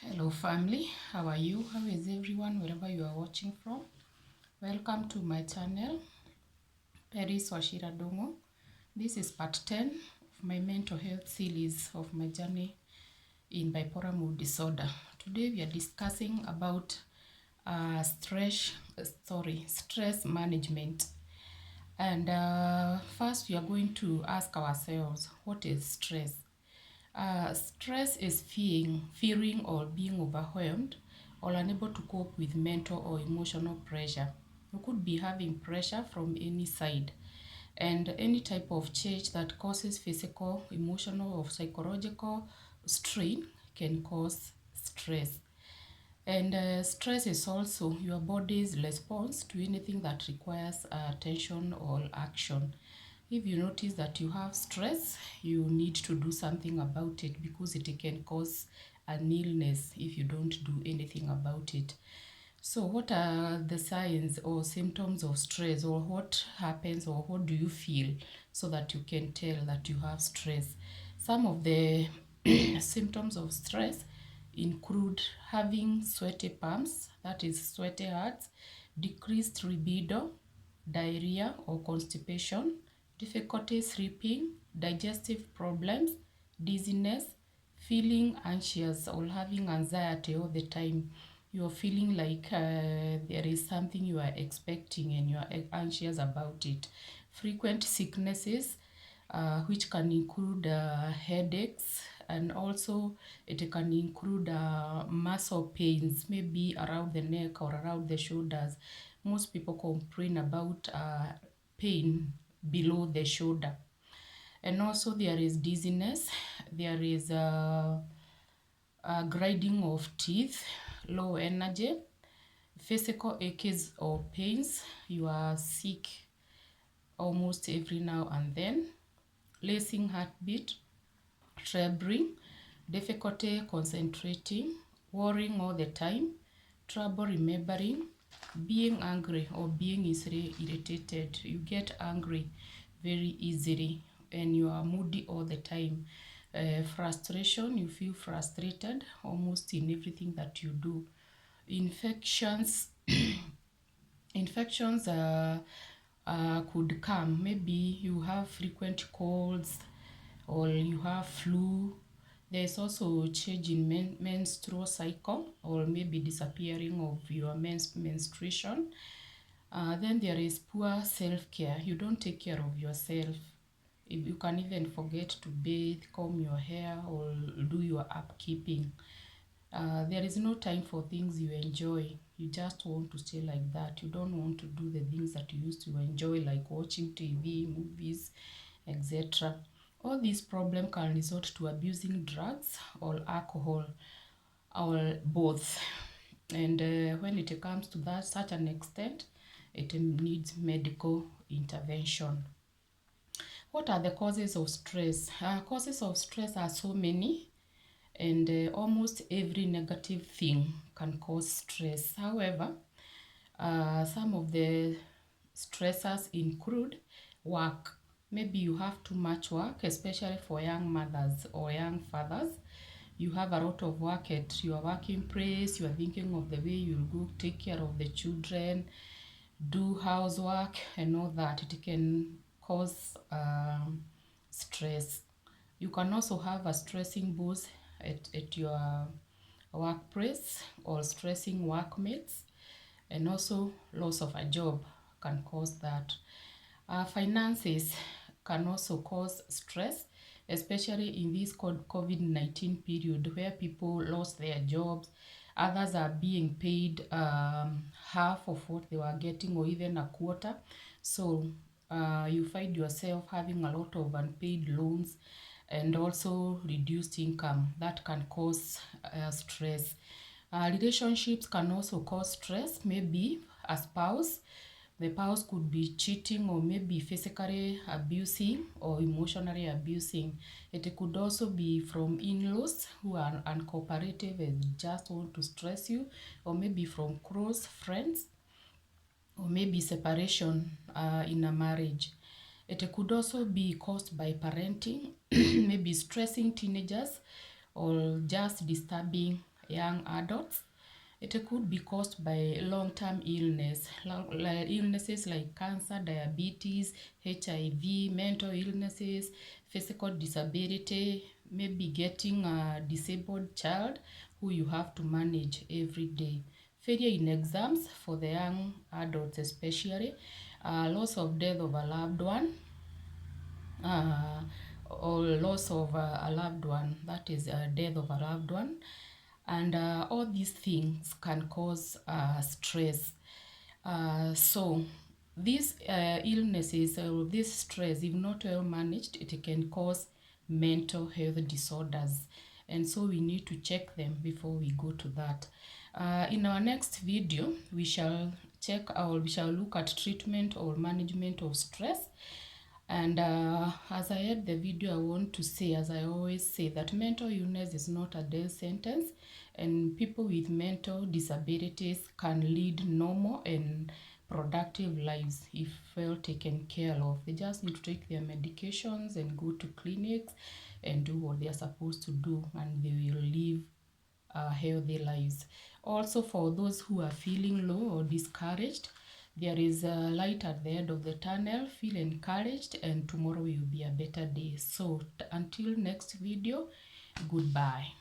Hello family, how are you? How is everyone wherever you are watching from? Welcome to my channel, Peris Wachira Ndung'u. This is part 10 of my mental health series of my journey in bipolar mood disorder. Today we are discussing about stress management. And first we are going to ask ourselves, what is stress? Stress is fearing or being overwhelmed or unable to cope with mental or emotional pressure. You could be having pressure from any side, and any type of change that causes physical, emotional, or psychological strain can cause stress. And stress is also your body's response to anything that requires attention or action. If you notice that you have stress, you need to do something about it because it can cause an illness if you don't do anything about it. So what are the signs or symptoms of stress, or what happens, or what do you feel so that you can tell that you have stress? Some of the symptoms of stress include having sweaty palms, that is sweaty hearts, decreased libido, diarrhea or constipation, difficulty sleeping, digestive problems, dizziness, feeling anxious or having anxiety all the time. You're feeling like there is something you are expecting and you are anxious about it. Frequent sicknesses, which can include headaches, and also it can include muscle pains, maybe around the neck or around the shoulders. Most people complain about pain below the shoulder. And also there is dizziness, there is grinding of teeth, low energy, physical aches or pains. You are sick almost every now and then, racing heartbeat, trembling, difficulty concentrating, worrying all the time, trouble remembering, being angry or being easily irritated. You get angry very easily and you are moody all the time. Frustration, you feel frustrated almost in everything that you do. Infections infections could come. Maybe you have frequent colds or you have flu. There is also change in menstrual cycle, or maybe disappearing of your menstruation. Then there is poor self-care. You don't take care of yourself. If you can even forget to bathe, comb your hair, or do your upkeeping. There is no time for things you enjoy. You just want to stay like that. You don't want to do the things that you used to enjoy, like watching TV, movies, etc. All these problems can result to abusing drugs or alcohol, or both. And when it comes to that such an extent, it needs medical intervention. What are the causes of stress? Causes of stress are so many, and almost every negative thing can cause stress. However, some of the stressors include work. Maybe you have too much work, especially for young mothers or young fathers. You have a lot of work at your working place. You are thinking of the way you'll go take care of the children, do housework and all that. It can cause stress. You can also have a stressing boss at your workplace, or stressing workmates, and also loss of a job can cause that. Finances can also cause stress, especially in this COVID-19 period where people lost their jobs. Others are being paid half of what they were getting, or even a quarter. So you find yourself having a lot of unpaid loans and also reduced income. That can cause stress. Relationships can also cause stress. Maybe a spouse, the spouse could be cheating, or maybe physically abusing or emotionally abusing. It could also be from in-laws who are uncooperative and just want to stress you, or maybe from close friends, or maybe separation in a marriage. It could also be caused by parenting, maybe stressing teenagers or just disturbing young adults. It could be caused by long-term illnesses like cancer, diabetes, HIV, mental illnesses, physical disability, maybe getting a disabled child who you have to manage every day. Failure in exams for the young adults especially, loss of death of a loved one, uh, or loss of a loved one, that is death of a loved one. And all these things can cause stress. So these illnesses or this stress, if not well managed, it can cause mental health disorders, and so we need to check them before we go to that. In our next video, we shall look at treatment or management of stress. And as I end the video, I want to say, as I always say, that mental illness is not a death sentence, and people with mental disabilities can lead normal and productive lives if well taken care of. They just need to take their medications and go to clinics and do what they are supposed to do, and they will live healthy lives. Also, for those who are feeling low or discouraged, there is a light at the end of the tunnel. Feel encouraged, and tomorrow will be a better day. So until next video, goodbye.